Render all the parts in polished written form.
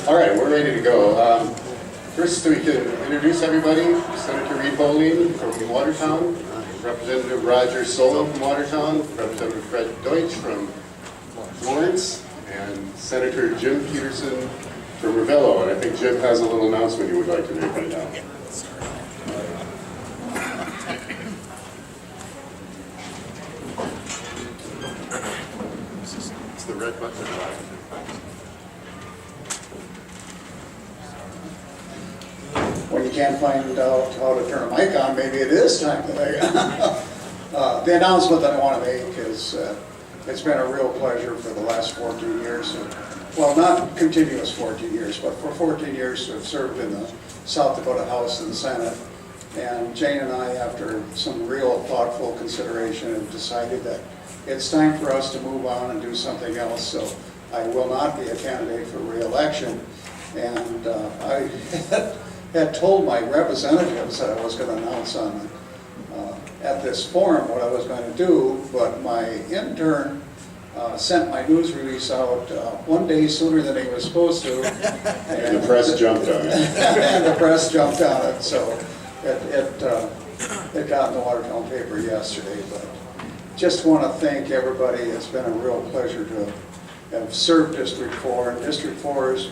All right, we're ready to go. First, we can introduce everybody. Senator Reed Bowling from Watertown, Representative Roger Solo from Watertown, Representative Fred Deutsch from Florence, and Senator Jim Peterson from Ravello. And I think Jim has a little announcement he would like to make right now. It's the red button. When you can't find out how to turn a mic on, maybe it is time to the announcement that I want to make is it's been a real pleasure for the last 14 years. Well, not continuous 14 years, but for 14 years to have served in the South Dakota House and Senate. And Jane and I, after some real thoughtful consideration, have decided that it's time for us to move on and do something else. So I will not be a candidate for re-election. And I had told my representatives that I was going to announce on at this forum what I was going to do, but my intern sent my news release out one day sooner than he was supposed to. And the press jumped on it. And the press jumped on it, so it got in the Watertown paper yesterday. But just want to thank everybody. It's been a real pleasure to have served District 4. And District 4 is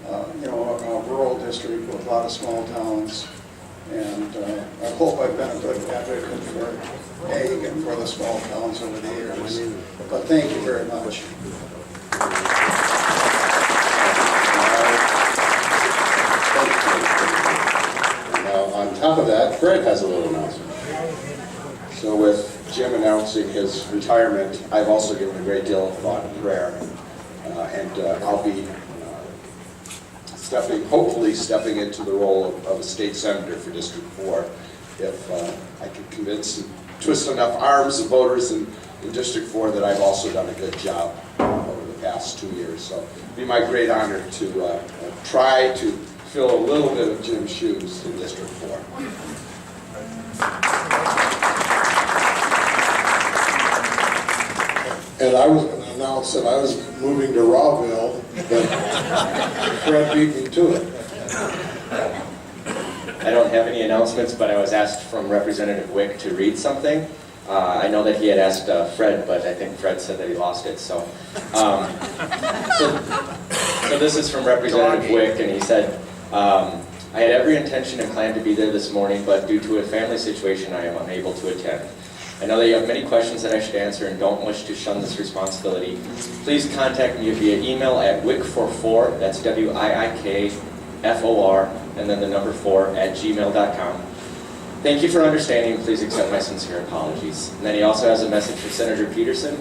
a rural district with a lot of small towns. And I hope I've been a good advocate for Hague and for the small towns over the years. But thank you very much. Now, on top of that, Fred has a little announcement. So with Jim announcing his retirement, I've also given a great deal of thought and prayer. I'll be hopefully stepping into the role of a state senator for District 4 if I can convince and twist enough arms of voters in District 4 that I've also done a good job over the past 2 years. So it'd be my great honor to try to fill a little bit of Jim's shoes in District 4. And I was going to announce that I was moving to Rawville, but Fred beat me to it. I don't have any announcements, but I was asked from Representative Wick to read something. I know that he had asked Fred, but I think Fred said that he lost it. So this is from Representative Wick, and he said, I had every intention and plan to be there this morning, but due to a family situation, I am unable to attend. I know that you have many questions that I should answer and don't wish to shun this responsibility. Please contact me via email at wick44, that's WIIKFOR, and then the number 4 at gmail.com. Thank you for understanding. Please accept my sincere apologies. And then he also has a message for Senator Peterson.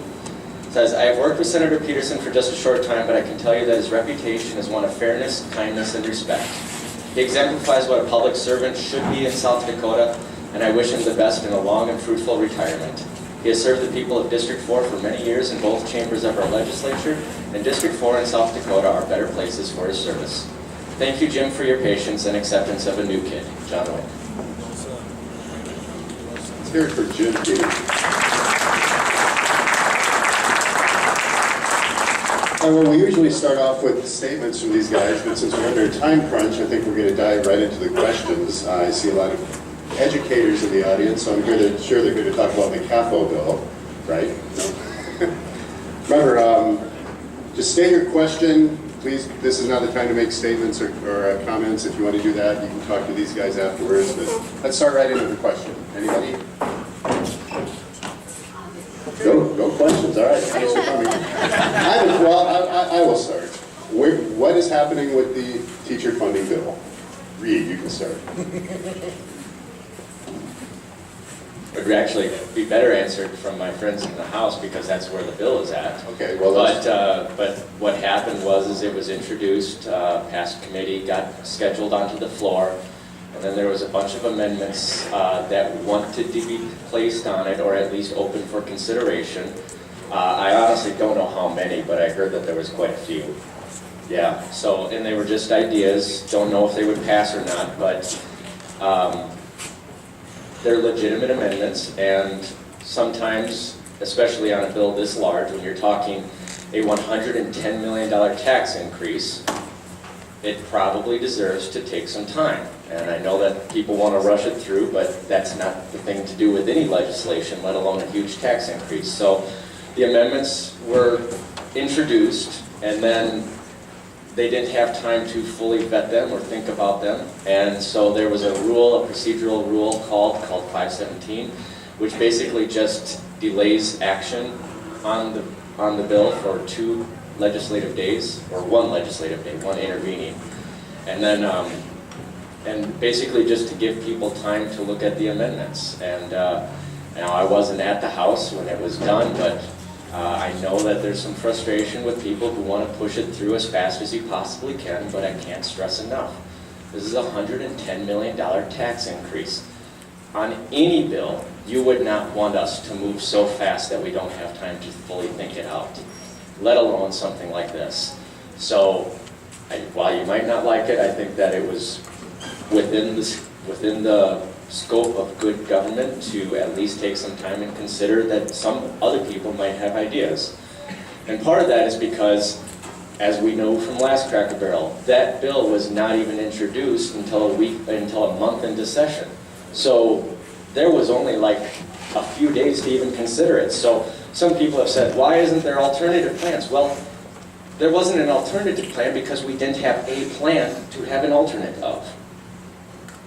It says, I have worked with Senator Peterson for just a short time, but I can tell you that his reputation is one of fairness, kindness, and respect. He exemplifies what a public servant should be in South Dakota, and I wish him the best in a long and fruitful retirement. He has served the people of District 4 for many years in both chambers of our legislature, and District 4 and South Dakota are better places for his service. Thank you, Jim, for your patience and acceptance of a new kid. John Wick. Let's hear it for Jim Peterson. Well, we usually start off with statements from these guys, but since we're under a time crunch, I think we're going to dive right into the questions. I see a lot of educators in the audience, so I'm sure they're going to talk about the CAFO bill, right? No? Remember, just state your question. Please, this is not the time to make statements or comments. If you want to do that, you can talk to these guys afterwards. But let's start right into the question. Anybody? Go questions. All right, thanks for coming. I will start. What is happening with the teacher funding bill? Reed, you can start. It would actually be better answered from my friends in the House because that's where the bill is at. Okay, well, but what happened was it was introduced, passed committee, got scheduled onto the floor, and then there was a bunch of amendments that wanted to be placed on it or at least open for consideration. I honestly don't know how many, but I heard that there was quite a few. Yeah, so, and they were just ideas. Don't know if they would pass or not, but they're legitimate amendments, and sometimes, especially on a bill this large, when you're talking a $110 million tax increase, it probably deserves to take some time. And I know that people want to rush it through, but that's not the thing to do with any legislation, let alone a huge tax increase. So the amendments were introduced, and then they didn't have time to fully vet them or think about them. And so there was a rule, a procedural rule called 517, which basically just delays action on the bill for 2 legislative days, or 1 legislative day, 1 intervening. And then, and basically just to give people time to look at the amendments. And now I wasn't at the House when it was done, but I know that there's some frustration with people who want to push it through as fast as you possibly can, but I can't stress enough. This is a $110 million tax increase. On any bill, you would not want us to move so fast that we don't have time to fully think it out, let alone something like this. So while you might not like it, I think that it was within the scope of good government to at least take some time and consider that some other people might have ideas. And part of that is because, as we know from last Cracker Barrel, that bill was not even introduced until a month into session. So there was only like a few days to even consider it. So some people have said, why isn't there alternative plans? Well, there wasn't an alternative plan because we didn't have a plan to have an alternate of.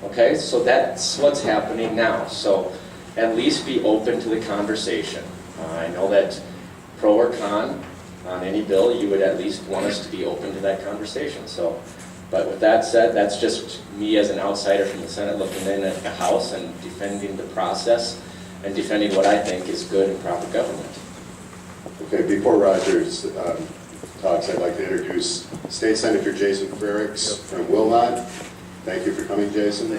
Okay, so that's what's happening now. So at least be open to the conversation. I know that pro or con on any bill, you would at least want us to be open to that conversation. So, but with that said, that's just me as an outsider from the Senate looking in at the House and defending the process and defending what I think is good and proper government. Okay, before Rogers talks, I'd like to introduce State Senator Jason Frericks from Wilmot. Thank you for coming, Jason.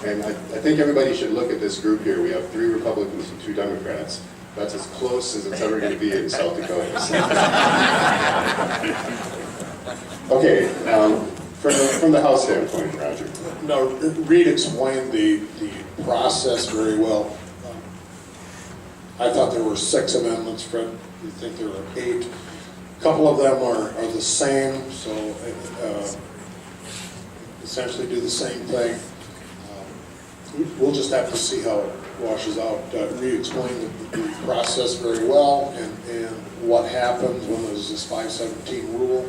And I think everybody should look at this group here. We have 3 Republicans and 2 Democrats. That's as close as it's ever going to be in South Dakota. Okay, from the House standpoint, Roger. No, Reed explained the process very well. I thought there were 6 amendments, Fred. You think there were 8. A couple of them are the same, so essentially do the same thing. We'll just have to see how it washes out. Reed explained the process very well and what happens when there's this 517 rule,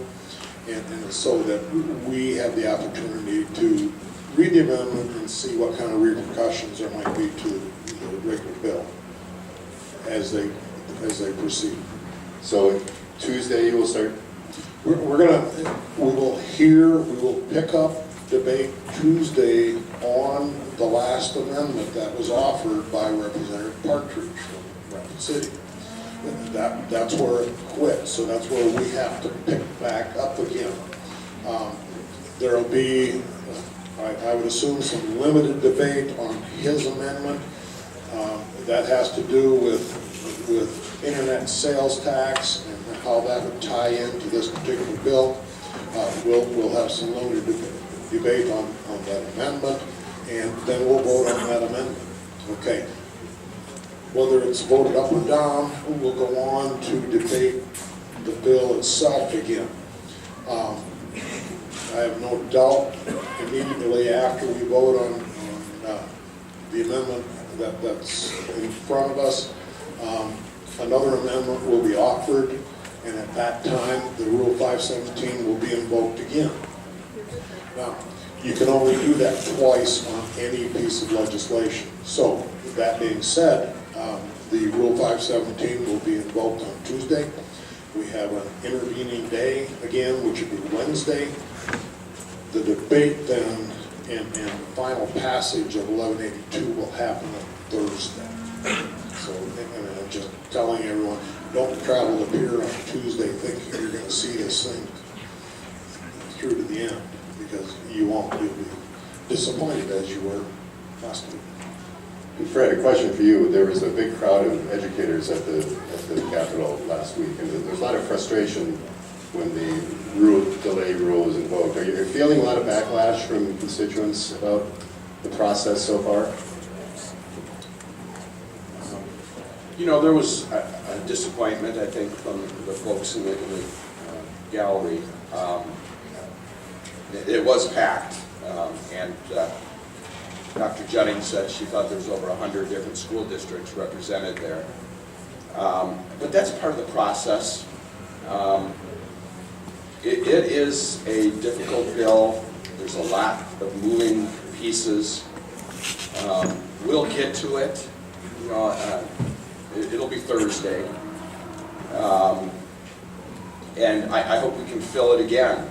and so that we have the opportunity to read the amendment and see what kind of repercussions there might be to the regular bill as they proceed. So Tuesday you will start? We will pick up debate Tuesday on the last amendment that was offered by Representative Partridge from Rapid City. That's where it quit, so that's where we have to pick back up again. There'll be, I would assume, some limited debate on his amendment. That has to do with internet sales tax and how that would tie into this particular bill. We'll have some limited debate on that amendment, and then we'll vote on that amendment. Okay. Whether it's voted up or down, we'll go on to debate the bill itself again. I have no doubt immediately after we vote on the amendment that's in front of us, another amendment will be offered, and at that time, the Rule 517 will be invoked again. Now, you can only do that twice on any piece of legislation. So, that being said, the Rule 517 will be invoked on Tuesday. We have an intervening day again, which will be Wednesday. The debate then and final passage of 1182 will happen on Thursday. So, and I'm just telling everyone, don't travel to Pier on Tuesday thinking you're going to see this thing through to the end, because you won't. You'll be disappointed as you were last week. And Fred, a question for you. There was a big crowd of educators at the Capitol last week, and there's a lot of frustration when the delay rule was invoked. Are you feeling a lot of backlash from constituents about the process so far? You know, there was a disappointment, I think, from the folks in the gallery. it was packed, and Dr. Jennings said she thought there was over 100 different school districts represented there. But that's part of the process. It is a difficult bill. There's a lot of moving pieces. We'll get to it. You know, it'll be Thursday. And I hope we can fill it again.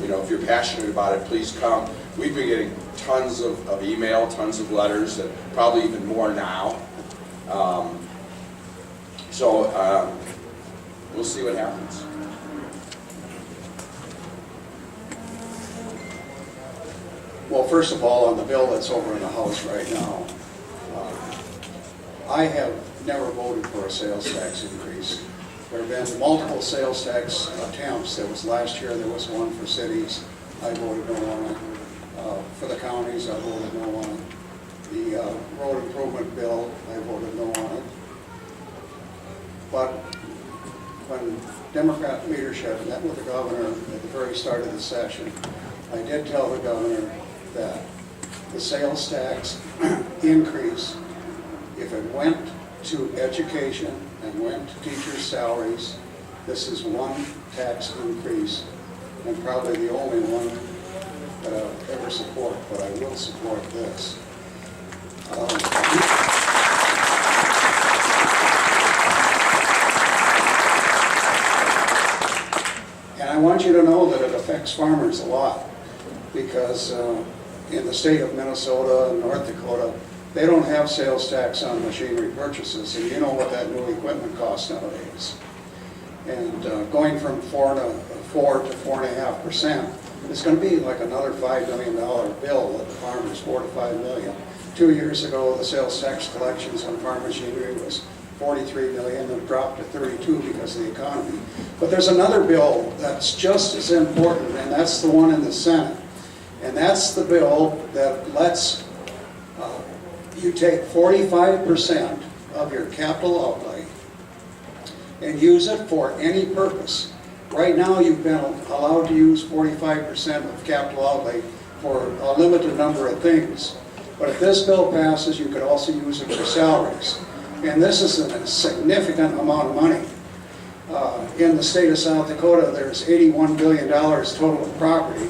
You know, if you're passionate about it, please come. We've been getting tons of email, tons of letters, and probably even more now. So we'll see what happens. Well, first of all, on the bill that's over in the House right now, I have never voted for a sales tax increase. There have been multiple sales tax attempts. There was last year, there was one for cities. I voted no on it. For the counties, I voted no on it. The road improvement bill, I voted no on it. But when Democrat leadership met with the governor at the very start of the session, I did tell the governor that the sales tax increase, if it went to education and went to teachers' salaries, this is one tax increase, and probably the only one that I'll ever support, but I will support this. And I want you to know that it affects farmers a lot, because in the state of Minnesota and North Dakota, they don't have sales tax on machinery purchases, and you know what that new equipment costs nowadays. And going from 4 to 4.5%, it's going to be like another $5 million bill at the farmers, 4 to 5 million. 2 years ago, the sales tax collections on farm machinery was 43 million, and dropped to 32 because of the economy. But there's another bill that's just as important, and that's the one in the Senate. And that's the bill that lets you take 45% of your capital outlay and use it for any purpose. Right now, you've been allowed to use 45% of capital outlay for a limited number of things. But if this bill passes, you could also use it for salaries. And this is a significant amount of money. In the state of South Dakota, there's $81 billion total of property,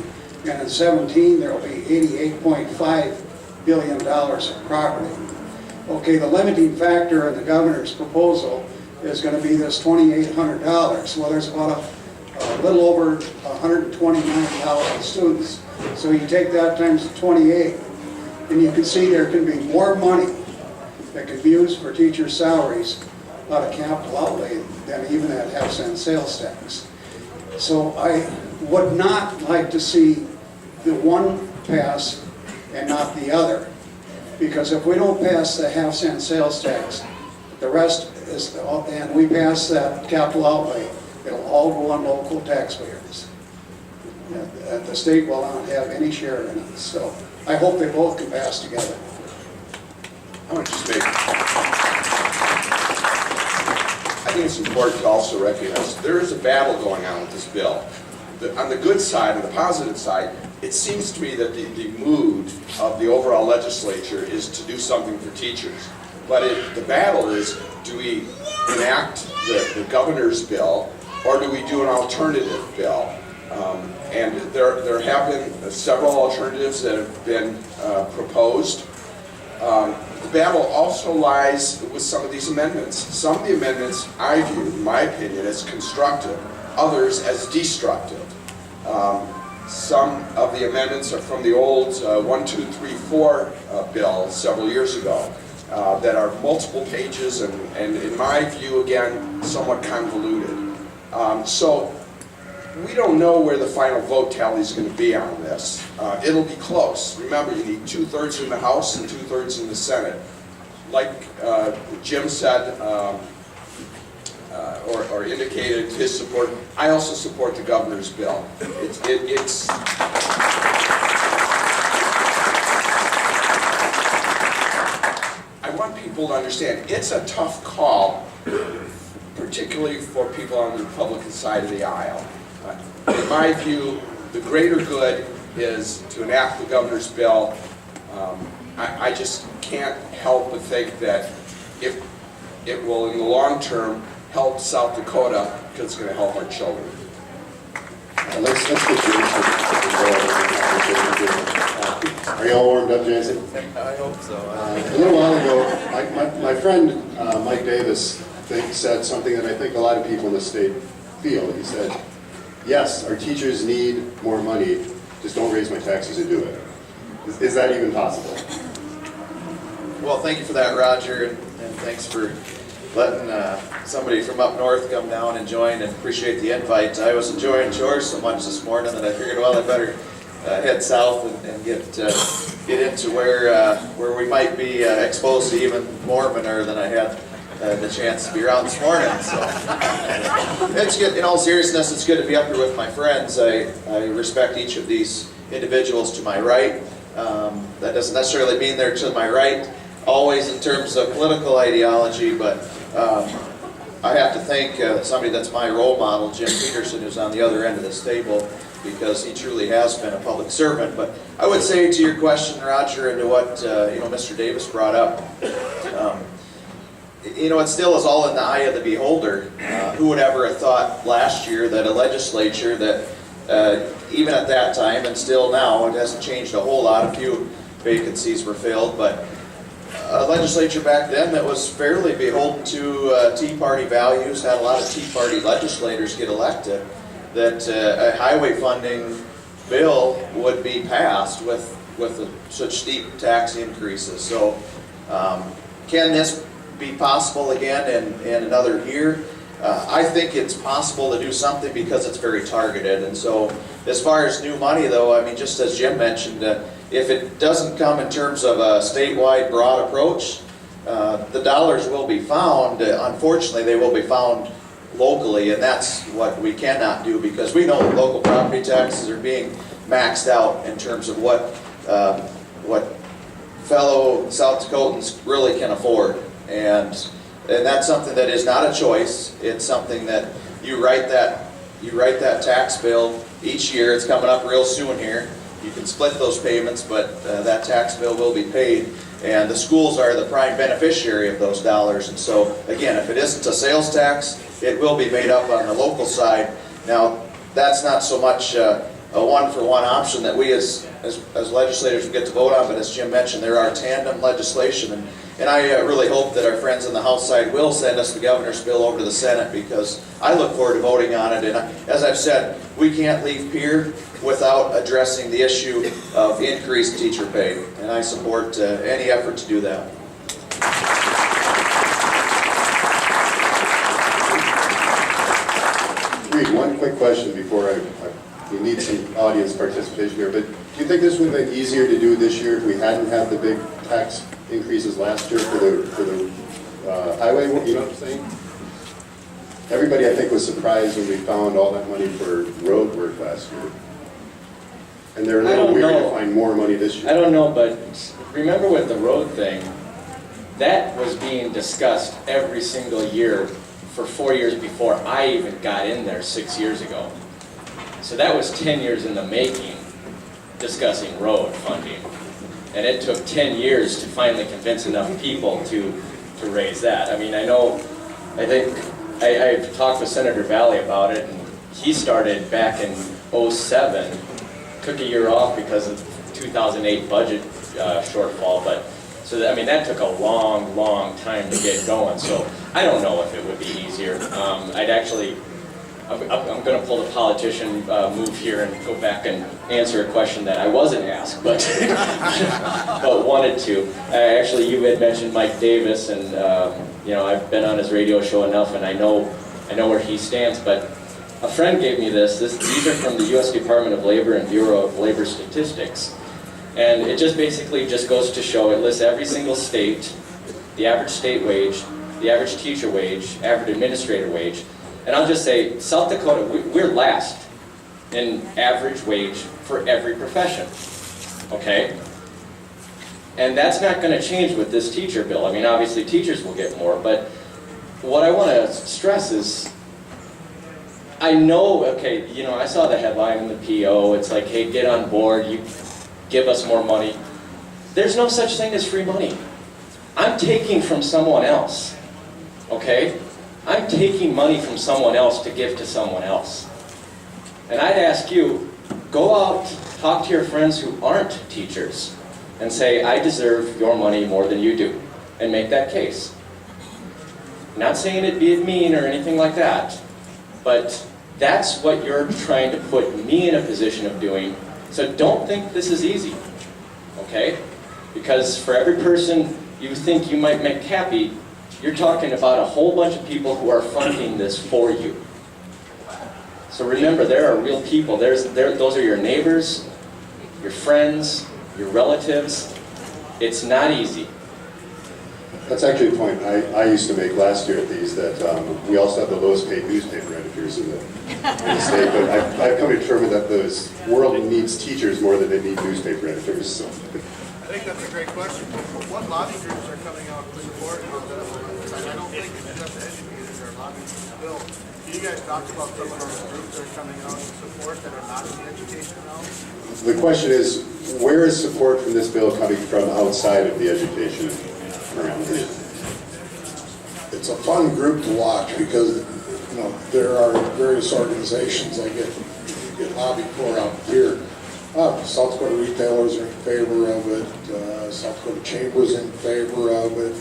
and in 17 there will be $88.5 billion of property. Okay, the limiting factor in the governor's proposal is going to be this $2,800. Well, there's about a little over 129,000 students. So you take that times 28, and you can see there can be more money that could be used for teachers' salaries out of capital outlay than even that half-cent sales tax. So I would not like to see the one pass and not the other, because if we don't pass the half-cent sales tax, the rest is, and we pass that capital outlay, it'll all go on local taxpayers. The state will not have any share in it. So I hope they both can pass together. I want to just make, I think it's important to also recognize there is a battle going on with this bill. On the good side, on the positive side, it seems to me that the mood of the overall legislature is to do something for teachers. But the battle is, do we enact the governor's bill, or do we do an alternative bill? And there have been several alternatives that have been proposed. The battle also lies with some of these amendments. Some of the amendments I view, in my opinion, as constructive, others as destructive. Some of the amendments are from the old 1, 2, 3, 4 bill several years ago that are multiple pages and in my view, again, somewhat convoluted. So we don't know where the final vote tally is going to be on this. It'll be close. Remember, you need 2/3 in the House and 2/3 in the Senate. Like Jim said, or indicated his support, I also support the governor's bill. It's I want people to understand, it's a tough call, particularly for people on the Republican side of the aisle. In my view, the greater good is to enact the governor's bill. I just can't help but think that if it will, in the long term, help South Dakota, because it's going to help our children. Let's get Jason. Are you all warmed up, Jason? I hope so. A little while ago, my friend Mike Davis said something that I think a lot of people in the state feel. He said, yes, our teachers need more money, just don't raise my taxes and do it. Is that even possible? Well, thank you for that, Roger, and thanks for letting somebody from up north come down and join, and appreciate the invite. I was enjoying chores so much this morning that I figured, well, I better head south and get into where we might be exposed to even more manure than I had the chance to be around this morning. So it's good. In all seriousness, it's good to be up here with my friends. I respect each of these individuals to my right. That doesn't necessarily mean they're to my right always in terms of political ideology, but I have to thank somebody that's my role model, Jim Peterson, who's on the other end of this table, because he truly has been a public servant. But I would say to your question, Roger, and to what Mr. Davis brought up, it still is all in the eye of the beholder. Who would ever have thought last year that a legislature that even at that time and still now, it hasn't changed a whole lot, a few vacancies were filled, but a legislature back then that was fairly beholden to Tea Party values, had a lot of Tea Party legislators get elected, that a highway funding bill would be passed with such steep tax increases. So can this be possible again in another year? I think it's possible to do something because it's very targeted. And so as far as new money though, I mean, just as Jim mentioned, if it doesn't come in terms of a statewide broad approach, the dollars will be found. Unfortunately, they will be found locally, and that's what we cannot do, because we know local property taxes are being maxed out in terms of what fellow South Dakotans really can afford. And that's something that is not a choice. It's something that you write that tax bill each year. It's coming up real soon here. You can split those payments, but that tax bill will be paid, and the schools are the prime beneficiary of those dollars. And so, again, if it isn't a sales tax, it will be made up on the local side. Now, that's not so much a one-for-one option that we as legislators get to vote on, but as Jim mentioned, there are tandem legislation, and I really hope that our friends on the House side will send us the governor's bill over to the Senate, because I look forward to voting on it. And as I've said, we can't leave Pierre without addressing the issue of increased teacher pay, and I support any effort to do that. Reed, one quick question before we need some audience participation here, but do you think this would have been easier to do this year if we hadn't had the big tax increases last year for the highway, you know what I'm saying? Everybody, I think, was surprised when we found all that money for road work last year. And they're a little weird to find more money this year. I don't know, but remember with the road thing, that was being discussed every single year for 4 years before I even got in there 6 years ago. So that was 10 years in the making, discussing road funding. And it took 10 years to finally convince enough people to raise that. I mean, I think I've talked with Senator Valley about it, and he started back in '07, took a year off because of 2008 budget shortfall, but so that, I mean, that took a long time to get going. So I don't know if it would be easier. I'm going to pull the politician move here and go back and answer a question that I wasn't asked, but but wanted to. Actually, you had mentioned Mike Davis, and I've been on his radio show enough, and I know where he stands. But a friend gave me this. These are from the U.S. Department of Labor and Bureau of Labor Statistics, and it just basically goes to show, it lists every single state, the average state wage, the average teacher wage, average administrator wage. And I'll just say, South Dakota, we're last in average wage for every profession, okay? And that's not going to change with this teacher bill. I mean, obviously teachers will get more, but what I want to stress is I know, okay, you know, I saw the headline in the PO, it's like, hey, get on board, you give us more money. There's no such thing as free money. I'm taking from someone else, okay? I'm taking money from someone else to give to someone else. And I'd ask you, go out, talk to your friends who aren't teachers, and say, I deserve your money more than you do, and make that case. Not saying it be mean or anything like that, but that's what you're trying to put me in a position of doing, so don't think this is easy, okay? Because for every person you think you might make happy, you're talking about a whole bunch of people who are funding this for you. So remember, there are real people. Those are your neighbors, your friends, your relatives. It's not easy. That's actually a point I used to make last year at these, that we also have the lowest paid newspaper editors in the state, but I've come to determine that the world needs teachers more than they need newspaper editors. So. I think that's a great question. What lobby groups are coming out to support this? I don't think it's just educators or lobbying this bill. Can you guys talk about some of those groups that are coming out to support that are not in the education realm? The question is, where is support from this bill coming from outside of the education parameters? It's a fun group to watch because, you know, there are various organizations that get lobby for out here. South Dakota retailers are in favor of it. South Dakota Chamber's in favor of it.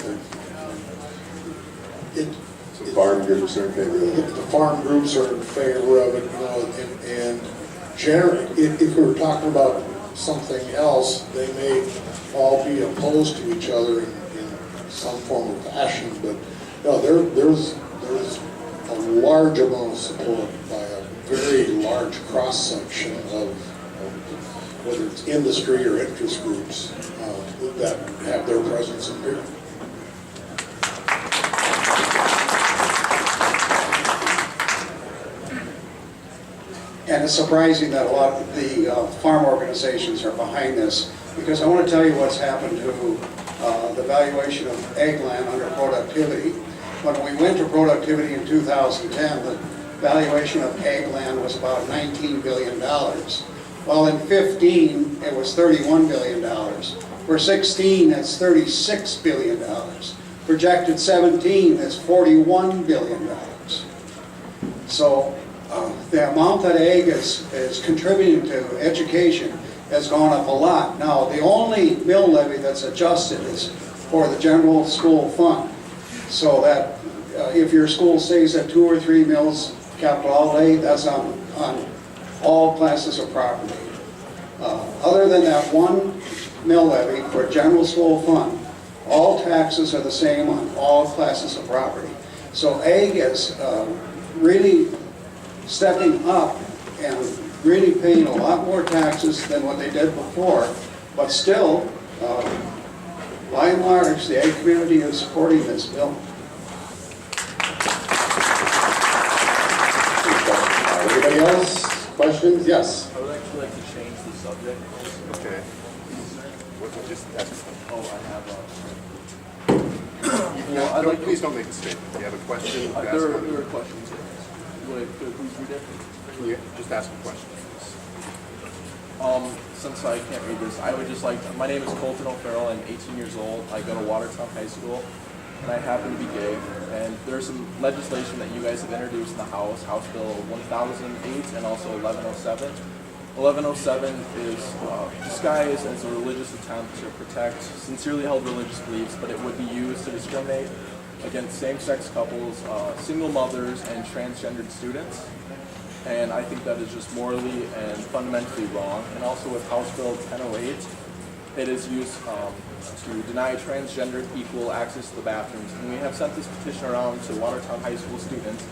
So farm groups are in favor of it. The farm groups are in favor of it, you know, and generally, if we were talking about something else, they may all be opposed to each other in some form or fashion, but no, there's a large amount of support by a very large cross-section of whether it's industry or interest groups that have their presence in here. And it's surprising that a lot of the farm organizations are behind this, because I want to tell you what's happened to the valuation of ag land under productivity. When we went to productivity in 2010, the valuation of ag land was about $19 billion. Well, in 15, it was $31 billion. For 16, that's $36 billion. Projected 17, that's $41 billion. So the amount that ag is contributing to education has gone up a lot. Now, the only mill levy that's adjusted is for the general school fund. So that if your school stays at 2 or 3 mills capital outlay, that's on all classes of property. Other than that one mill levy for general school fund, all taxes are the same on all classes of property. So ag is really stepping up and really paying a lot more taxes than what they did before, but still, by and large, the ag community is supporting this bill. Anybody else? Questions? Yes. I would actually like to change the subject. Okay. Just Oh, I have well, I'd like to- please don't make a statement. If you have a question, ask there one. are questions here. Would I please read it? Just ask a question. Since I can't read this, I would just like, my name is Colton O'Farrell, I'm 18 years old, I go to Watertown High School, and I happen to be gay, and there's some legislation that you guys have introduced in the House, House Bill 1008 and also 1107. 1107 is disguised as a religious attempt to protect sincerely held religious beliefs, but it would be used to discriminate against same-sex couples, single mothers, and transgendered students. And I think that is just morally and fundamentally wrong. And also with House Bill 1008, it is used to deny transgendered people access to the bathrooms. And we have sent this petition around to Watertown High School students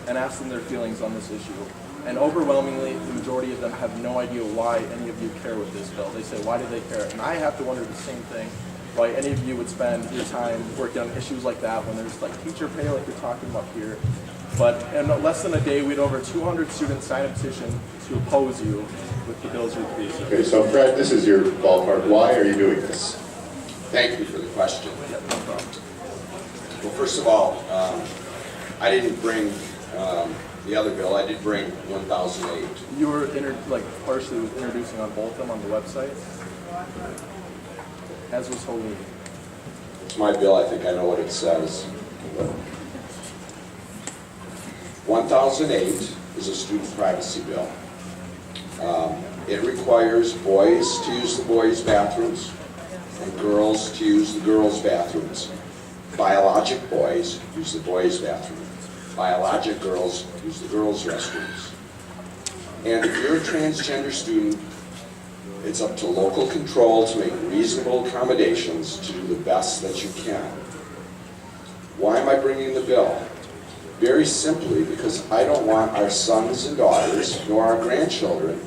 and asked them their feelings on this issue. And overwhelmingly, the majority of them have no idea why any of you care with this bill. They say, why do they care? And I have to wonder the same thing, why any of you would spend your time working on issues like that when there's like teacher pay like you're talking about here. But in less than a day, we had over 200 students sign a petition to oppose you with the bills you're producing. Okay, so Fred, this is your ballpark. Why are you doing this? Thank you for the question. Yeah, no problem. Well, first of all, I didn't bring the other bill, I did bring 1008. You were partially introducing on both of them on the website, as was Holy. It's my bill, I think I know what it says. 1008 is a student privacy bill. It requires boys to use the boys' bathrooms and girls to use the girls' bathrooms. Biologic boys use the boys' bathroom. Biologic girls use the girls' restrooms. And if you're a transgender student, it's up to local control to make reasonable accommodations to do the best that you can. Why am I bringing the bill? Very simply because I don't want our sons and daughters, nor our grandchildren,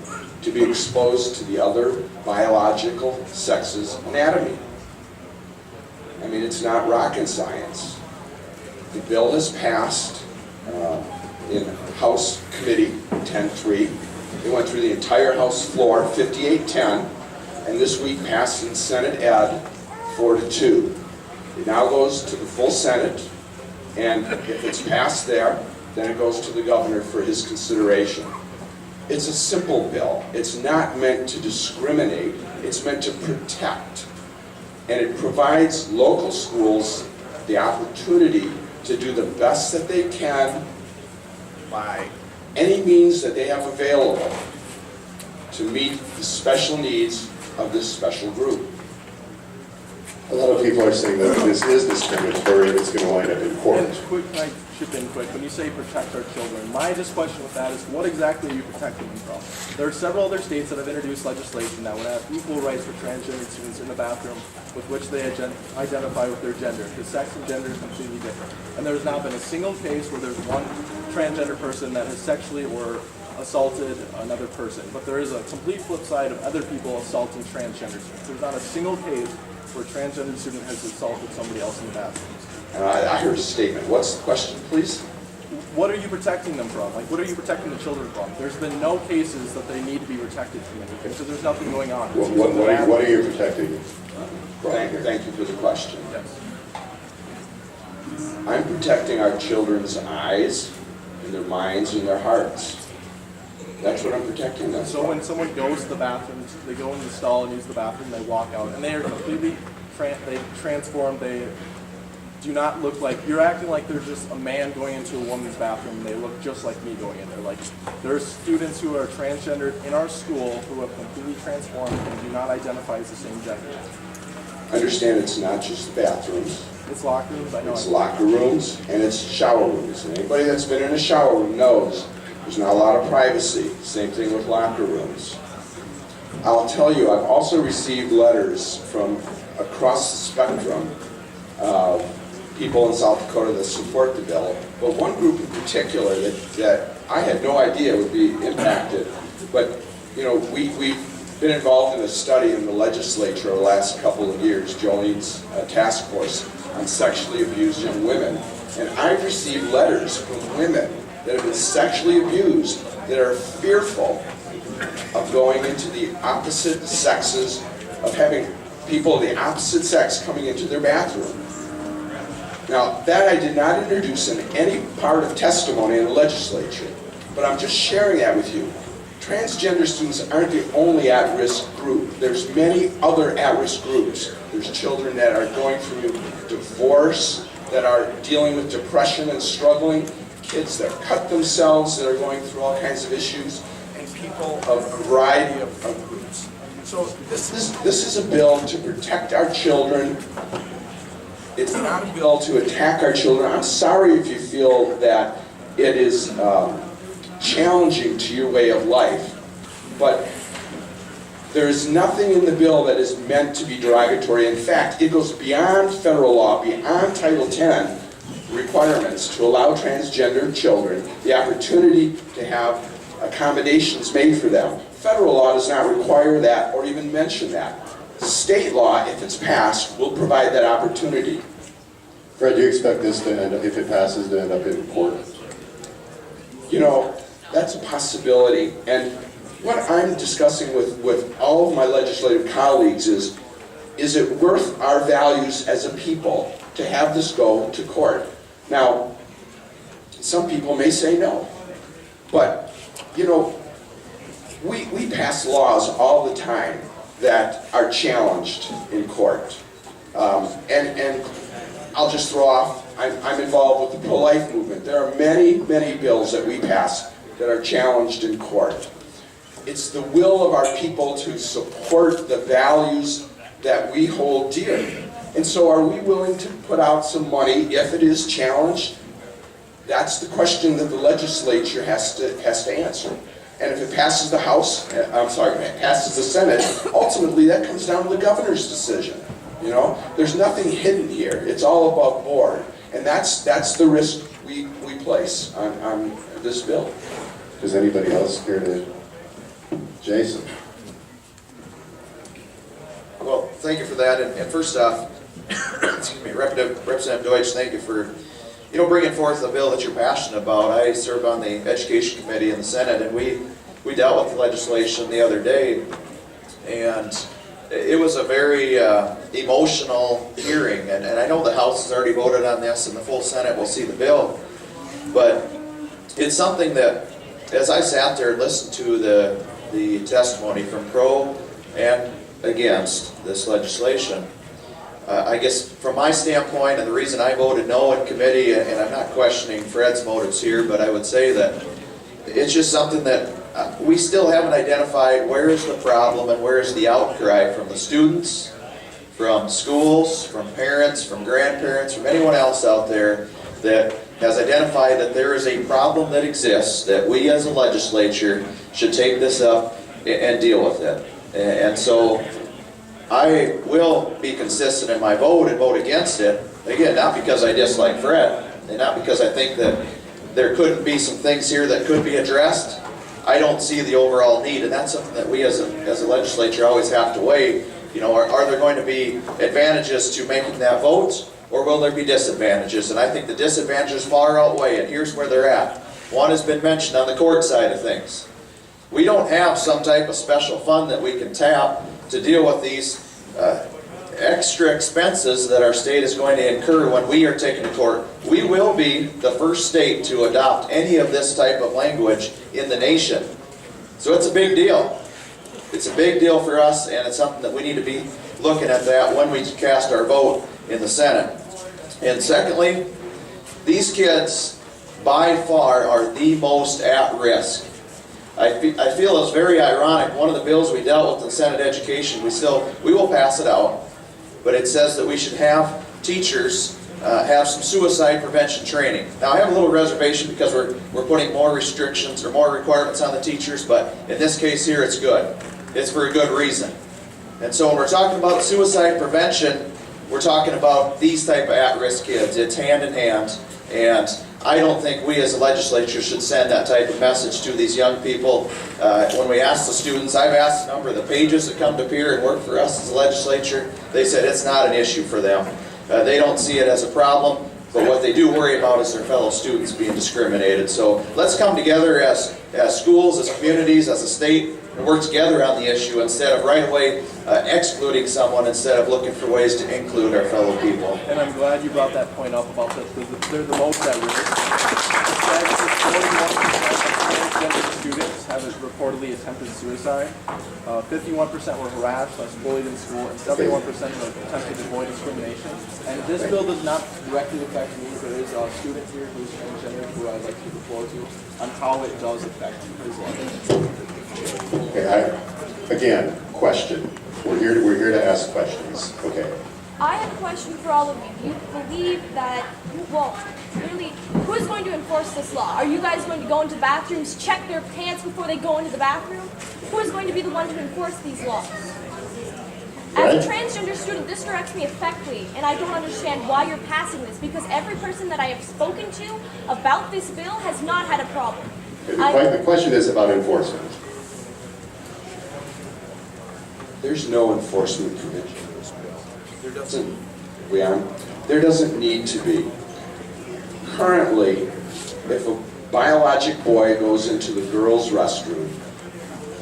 to be exposed to the other biological sex's anatomy. I mean, it's not rocket science. The bill has passed in House Committee 10-3. It went through the entire House floor, 58-10, and this week passed in Senate Ed 4-2. It now goes to the full Senate, and if it's passed there, then it goes to the governor for his consideration. It's a simple bill. It's not meant to discriminate. It's meant to protect. And it provides local schools the opportunity to do the best that they can by any means that they have available to meet the special needs of this special group. A lot of people are saying that this is discriminatory and it's going to wind up in court. And quick, can I chip in quick? When you say protect our children, my just question with that is, what exactly are you protecting them from? There are several other states that have introduced legislation that would have equal rights for transgender students in the bathroom with which they identify with their gender. The sex and gender is completely different. And there's not been a single case where there's one transgender person that has sexually or assaulted another person. But there is a complete flip side of other people assaulting transgender students. There's not a single case where a transgender student has assaulted somebody else in the bathroom. I heard a statement. What's the question, please? What are you protecting them from? Like, what are you protecting the children from? There's been no cases that they need to be protected from anything, because there's nothing going on. What are you protecting? Thank you for the question. Yes. I'm protecting our children's eyes and their minds and their hearts. That's what I'm protecting them So from. when someone goes to the bathroom, they go in the stall and use the bathroom, they walk out, and they are completely they transform. They do not look like, you're acting like they're just a man going into a woman's bathroom, and they look just like me going in there. Like, there's students who are transgendered in our school who have completely transformed and do not identify as the same gender. Understand it's not just bathrooms. It's locker rooms, I know. It's locker rooms and it's shower rooms. And anybody that's been in a shower room knows there's not a lot of privacy. Same thing with locker rooms. I'll tell you, I've also received letters from across the spectrum of people in South Dakota that support the bill, but one group in particular that I had no idea would be impacted. But you know, we've been involved in a study in the legislature over the last couple of years, Jolene's task force on sexually abused young women, and I've received letters from women that have been sexually abused that are fearful of going into the opposite sexes, of having people of the opposite sex coming into their bathroom. Now, that I did not introduce in any part of testimony in the legislature, but I'm just sharing that with you. Transgender students aren't the only at-risk group. There's many other at-risk groups. There's children that are going through divorce, that are dealing with depression and struggling, kids that cut themselves, that are going through all kinds of issues, and people of a variety of groups. So this is a bill to protect our children. It's not a bill to attack our children. I'm sorry if you feel that it is challenging to your way of life, but there is nothing in the bill that is meant to be derogatory. In fact, it goes beyond federal law, beyond Title X requirements to allow transgender children the opportunity to have accommodations made for them. Federal law does not require that or even mention that. State law, if it's passed, will provide that opportunity. Fred, do you expect this to end up, if it passes, to end up in court? You know, that's a possibility. And what I'm discussing with all of my legislative colleagues is it worth our values as a people to have this go to court? Now, some people may say no. But, you know, we pass laws all the time that are challenged in court. And I'll just throw off, I'm involved with the pro-life movement. There are many, many bills that we pass that are challenged in court. It's the will of our people to support the values that we hold dear. And so are we willing to put out some money if it is challenged? That's the question that the legislature has to answer. And if it passes the House, if it passes the Senate, ultimately that comes down to the governor's decision. You know, there's nothing hidden here. It's all above board. And that's the risk we place on this bill. Does anybody else care to? Jason? Well, thank you for that, and first off, excuse me, Representative Deutsch, thank you for, bringing forth a bill that you're passionate about. I served on the Education Committee in the Senate, and we dealt with the legislation the other day, and it was a very emotional hearing, and I know the House has already voted on this, and the full Senate will see the bill, but it's something that, as I sat there and listened to the testimony from pro and against this legislation, I guess from my standpoint, and the reason I voted no in committee, and I'm not questioning Fred's motives here, but I would say that it's just something that we still haven't identified where is the problem and where is the outcry from the students, from schools, from parents, from grandparents, from anyone else out there that has identified that there is a problem that exists, that we as a legislature should take this up and deal with it. And so I will be consistent in my vote and vote against it. Again, not because I dislike Fred, and not because I think that there couldn't be some things here that could be addressed. I don't see the overall need, and that's something that we as a legislature always have to weigh. Are there going to be advantages to making that vote, or will there be disadvantages? And I think the disadvantages far outweigh, and here's where they're at. One has been mentioned on the court side of things. We don't have some type of special fund that we can tap to deal with these extra expenses that our state is going to incur when we are taken to court. We will be the first state to adopt any of this type of language in the nation. So it's a big deal. It's a big deal for us, and it's something that we need to be looking at that when we cast our vote in the Senate. And secondly, these kids by far are the most at risk. I feel it's very ironic. One of the bills we dealt with in Senate Education, we will pass it out, but it says that we should have teachers have some suicide prevention training. Now I have a little reservation because we're putting more restrictions or more requirements on the teachers, but in this case here it's good. It's for a good reason. And so when we're talking about suicide prevention, we're talking about these type of at-risk kids. It's hand in hand, and I don't think we as a legislature should send that type of message to these young people. When we ask the students, I've asked a number of the pages that come to Pierre and work for us as a legislature, they said it's not an issue for them. They don't see it as a problem, but what they do worry about is their fellow students being discriminated. So let's come together as schools, as communities, as a state, and work together on the issue instead of right away excluding someone instead of looking for ways to include our fellow people. And I'm glad you brought that point up about they're the most at risk. 41% of transgender students have reportedly attempted suicide. 51% were harassed, less bullied in school, and 71% have attempted to avoid discrimination. And this bill does not directly affect me. There is a student here who's transgender who I'd like to look forward to on how it does affect his life. Okay, again, question. We're here to ask questions. Okay. I have a question for all of you. You believe that, really, who is going to enforce this law? Are you guys going to go into bathrooms, check their pants before they go into the bathroom? Who is going to be the one to enforce these laws? As a transgender student, this directs me effectively, and I don't understand why you're passing this, because every person that I have spoken to about this bill has not had a problem. The question is about enforcement. There's no enforcement provision in this bill. There doesn't need to be. Currently, if a biologic boy goes into the girls' restroom,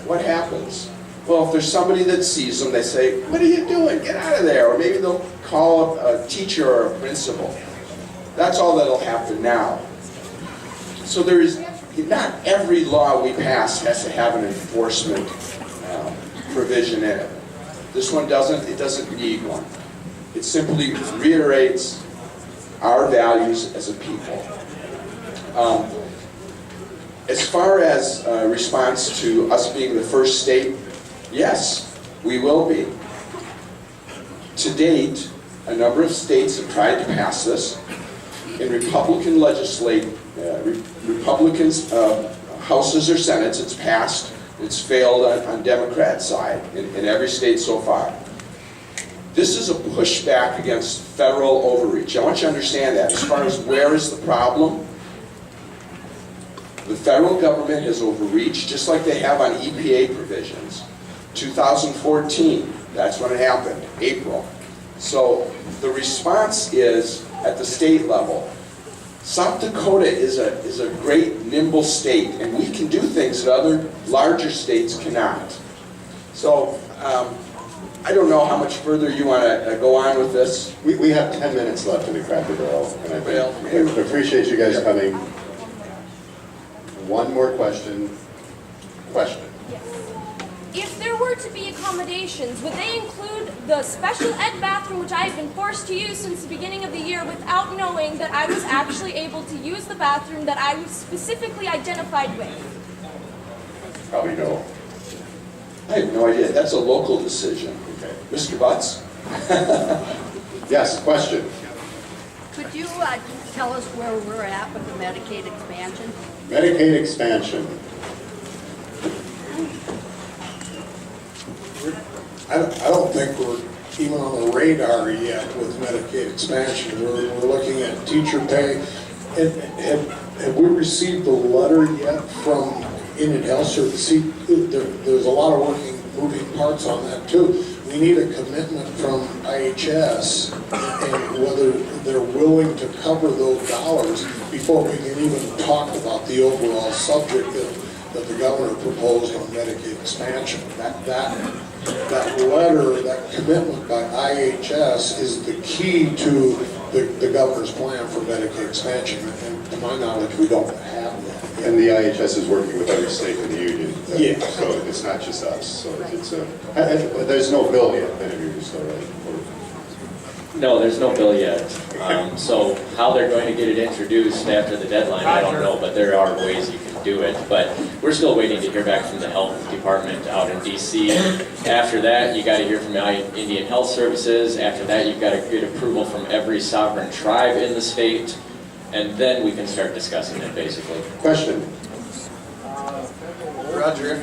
what happens? Well, if there's somebody that sees them, they say, "What are you doing? Get out of there." Or maybe they'll call a teacher or a principal. That's all that'll happen now. So there is not every law we pass has to have an enforcement provision in it. This one doesn't, it doesn't need one. It simply reiterates our values as a people. As far as response to us being the first state, yes, we will be. To date, a number of states have tried to pass this. In Republican Republicans' houses or senates, it's passed. It's failed on Democrat side in every state so far. This is a pushback against federal overreach. I want you to understand that. As far as where is the problem, the federal government has overreached just like they have on EPA provisions. 2014, that's when it happened, April. So the response is at the state level. South Dakota is a great, nimble state, and we can do things that other larger states cannot. So I don't know how much further you want to go on with this. We have 10 minutes left in the Cracker Barrel, and I appreciate you guys coming. One more question. If there were to be accommodations, would they include the special ed bathroom, which I have been forced to use since the beginning of the year without knowing that I was actually able to use the bathroom that I was specifically identified with? Probably no. I have no idea. That's a local decision. Okay. Mr. Butts? Yes, question. Could you tell us where we're at with the Medicaid expansion? Medicaid expansion. I don't think we're even on the radar yet with Medicaid expansion. We're looking at teacher pay. Have we received a letter yet from Indian Health Service? See, there's a lot of moving parts on that too. We need a commitment from IHS and whether they're willing to cover those dollars before we can even talk about the overall subject that the governor proposed on Medicaid expansion. That letter, that commitment by IHS is the key to the governor's plan for Medicaid expansion. And to my knowledge, we don't have that. And the IHS is working with every state in the union. Yeah. So it's not just us. So it's there's no bill yet, then, if you're still right. No, there's no bill yet. So how they're going to get it introduced after the deadline, I don't know, but there are ways you can do it. But we're still waiting to hear back from the health department out in DC. After that, you got to hear from Indian Health Services. After that, you've got to get approval from every sovereign tribe in the state. And then we can start discussing it, basically. Question. Roger.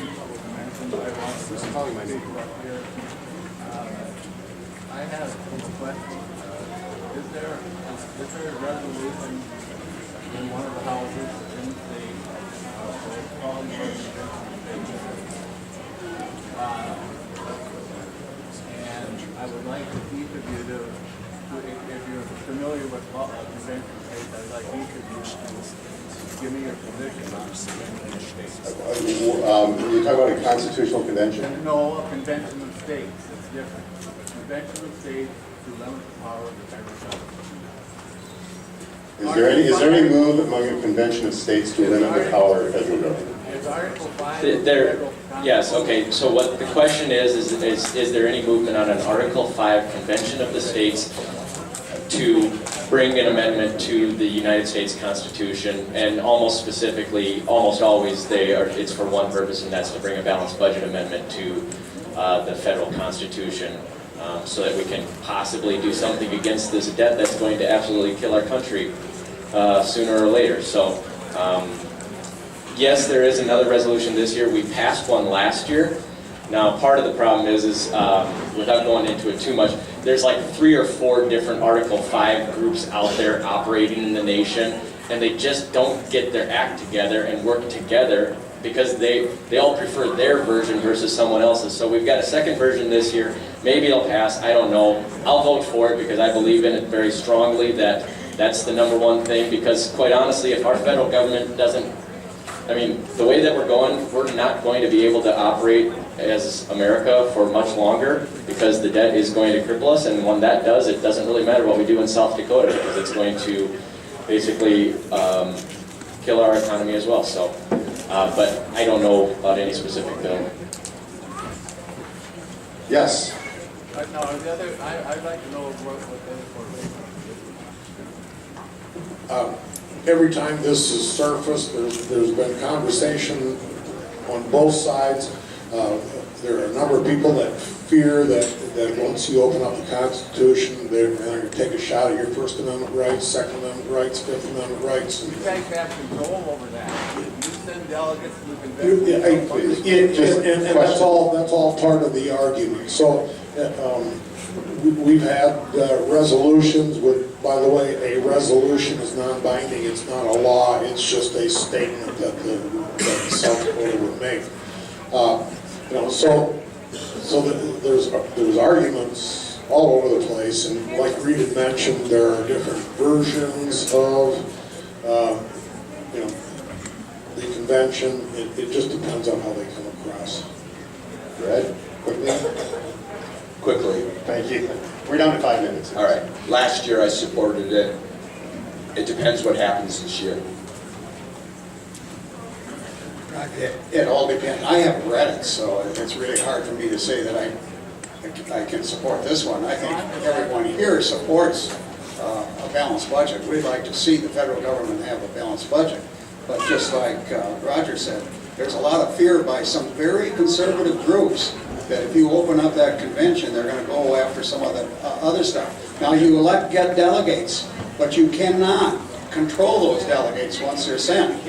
I have a question. Is there a resolution in one of the houses in the state calling for and I would like each of you to, if you're familiar with convention states, I'd like each of you to give me your position on convention states. You talk about a constitutional convention? No, a convention of states. It's different. Convention of states to limit the power of the federal government. Is there any move among a convention of states to limit the power of federal government? It's Article 5 of the federal Constitution. Yes, okay, so what the question is there any movement on an Article 5 convention of the states to bring an amendment to the United States Constitution, and almost specifically, almost always it's for one purpose, and that's to bring a balanced budget amendment to the federal Constitution, so that we can possibly do something against this debt that's going to absolutely kill our country sooner or later. So, yes, there is another resolution this year. We passed one last year. Now, part of the problem is without going into it too much, there's like 3 or 4 different Article 5 groups out there operating in the nation, and they just don't get their act together and work together because they all prefer their version versus someone else's. So we've got a second version this year. Maybe it'll pass, I don't know. I'll vote for it because I believe in it very strongly that that's the #1 thing, because quite honestly, if our federal government doesn't, I mean, the way that we're going, we're not going to be able to operate as America for much longer because the debt is going to cripple us, and when that does, it doesn't really matter what we do in South Dakota because it's going to basically kill our economy as well. So, but I don't know about any specific bill. Yes. No, the other, I'd like to know what they for. Every time this has surfaced, there's been conversation on both sides. There are a number of people that fear that once you open up the Constitution, they're going to take a shot at your First Amendment rights, Second Amendment rights, Fifth Amendment rights. You guys have control over that. You send delegates to the And that's all part of the argument. So we've had resolutions with, by the way, a resolution is non-binding. It's not a law. It's just a statement that the South Dakota would make. So there's arguments all over the place, and like Reed had mentioned, there are different versions of the convention. It just depends on how they come across. Red, quickly. Quickly. Thank you. We're down to 5 minutes. All right. Last year I supported it. It depends what happens this year. It all depends. I haven't read it, so it's really hard for me to say that I can support this one. I think everyone here supports a balanced budget. We'd like to see the federal government have a balanced budget. But just like Roger said, there's a lot of fear by some very conservative groups that if you open up that convention, they're going to go after some of the other stuff. Now, you get delegates, but you cannot control those delegates once they're sent.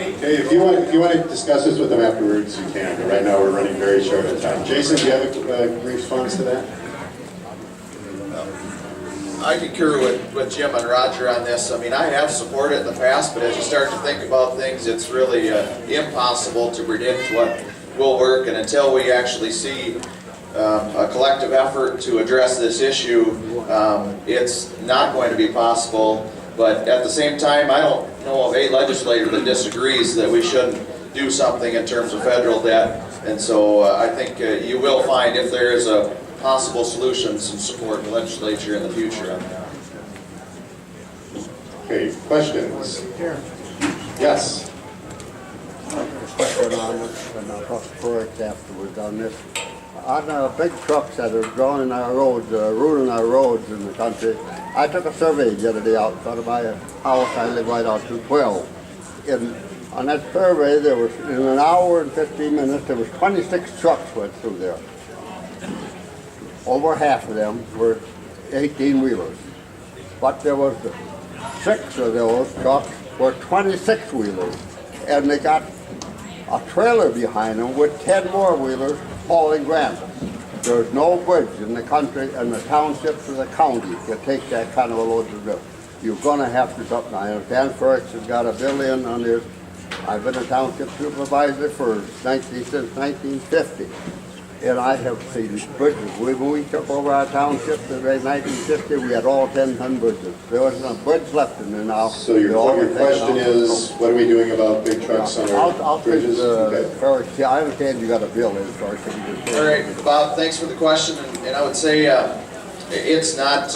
Okay, if you want to discuss this with them afterwards, you can, but right now we're running very short on time. Jason, do you have a response to that? I concur with Jim and Roger on this. I mean, I have supported it in the past, but as you start to think about things, it's really impossible to predict what will work, and until we actually see a collective effort to address this issue, it's not going to be possible. But at the same time, I don't know of a legislator that disagrees that we shouldn't do something in terms of federal debt. And so I think you will find, if there is a possible solution, some support in the legislature in the future on that. Okay, questions? Yes. Question on this, and I'll talk first afterwards on this. On big trucks that are drowning our roads, ruining our roads in the country, I took a survey the other day out in front of my house. I live right out to 12. On that survey, there was, in an hour and 15 minutes, there was 26 trucks went through there. Over half of them were 18-wheelers. But there was 6 of those trucks were 26-wheelers. And they got a trailer behind them with 10 more wheelers hauling granite. There's no bridge in the country, and the townships or the county can take that kind of a load of bill. You're going to have to do something. I understand Ferris has got $1 billion on this. I've been a township supervisor since 1950. And I have seen bridges. When we took over our township in 1950, we had all 10-ton bridges. There wasn't a bridge left in there now. So your question is, what are we doing about big trucks on our bridges? Okay. I understand you got a bill in, so All right, Bob, thanks for the question. And I would say it's not,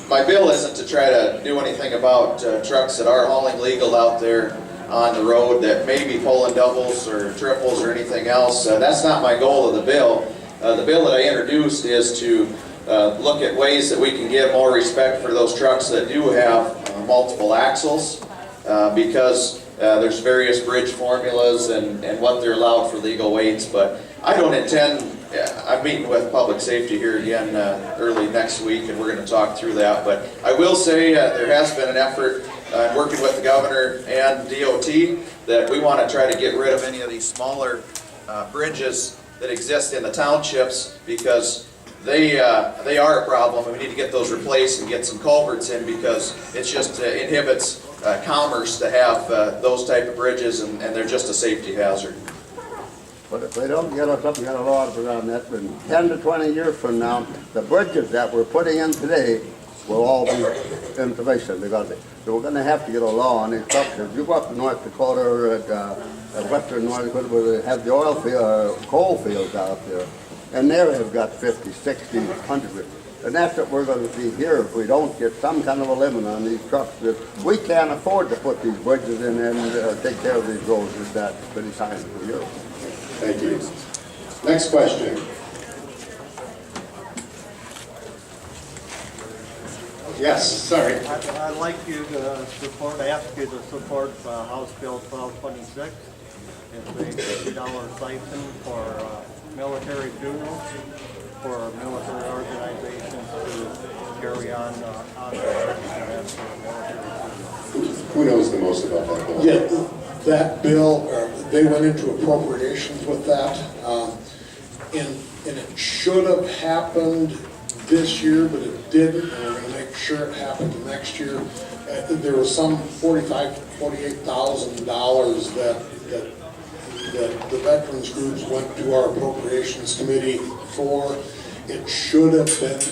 my bill isn't to try to do anything about trucks that are hauling legal out there on the road that may be pulling doubles or triples or anything else. That's not my goal of the bill. The bill that I introduced is to look at ways that we can give more respect for those trucks that do have multiple axles, because there's various bridge formulas and what they're allowed for legal weights. But I don't intend, I'm meeting with public safety here again early next week, and we're going to talk through that. But I will say there has been an effort working with the governor and DOT that we want to try to get rid of any of these smaller bridges that exist in the townships, because they are a problem, and we need to get those replaced and get some culverts in, because it just inhibits commerce to have those type of bridges, and they're just a safety hazard. But if they don't get us some kind of law to put on that, then 10 to 20 years from now, the bridges that we're putting in today will all be information. So we're going to have to get a law on these trucks. If you go up to North Dakota or at western North Dakota, where they have the coal fields out there, and they have got 50, 60, 100. And that's what we're going to see here if we don't get some kind of a limit on these trucks. That we can't afford to put these bridges in and take care of these roads at that many times a year. Thank you. Next question. Yes, sorry. I'd like you to support, ask you to support House Bill 1226. It's a $50 stipend for military funerals, for military organizations to carry on events for military funerals. Who knows the most about that bill? Yeah, that bill, they went into appropriations with that. And it should have happened this year, but it didn't, and we're gonna make sure it happened next year. There was some $48,000 that the veterans groups went to our appropriations committee for. It should have been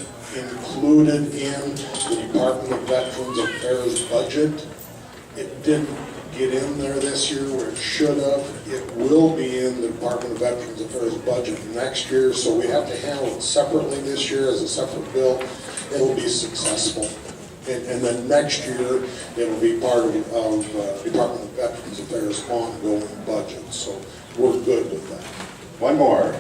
included in the Department of Veterans Affairs budget. It didn't get in there this year where it should have. It will be in the Department of Veterans Affairs budget next year, so we have to handle it separately this year as a separate bill. It'll be successful. And then next year, it'll be part of Department of Veterans Affairs ongoing budget, so we're good with that. One more.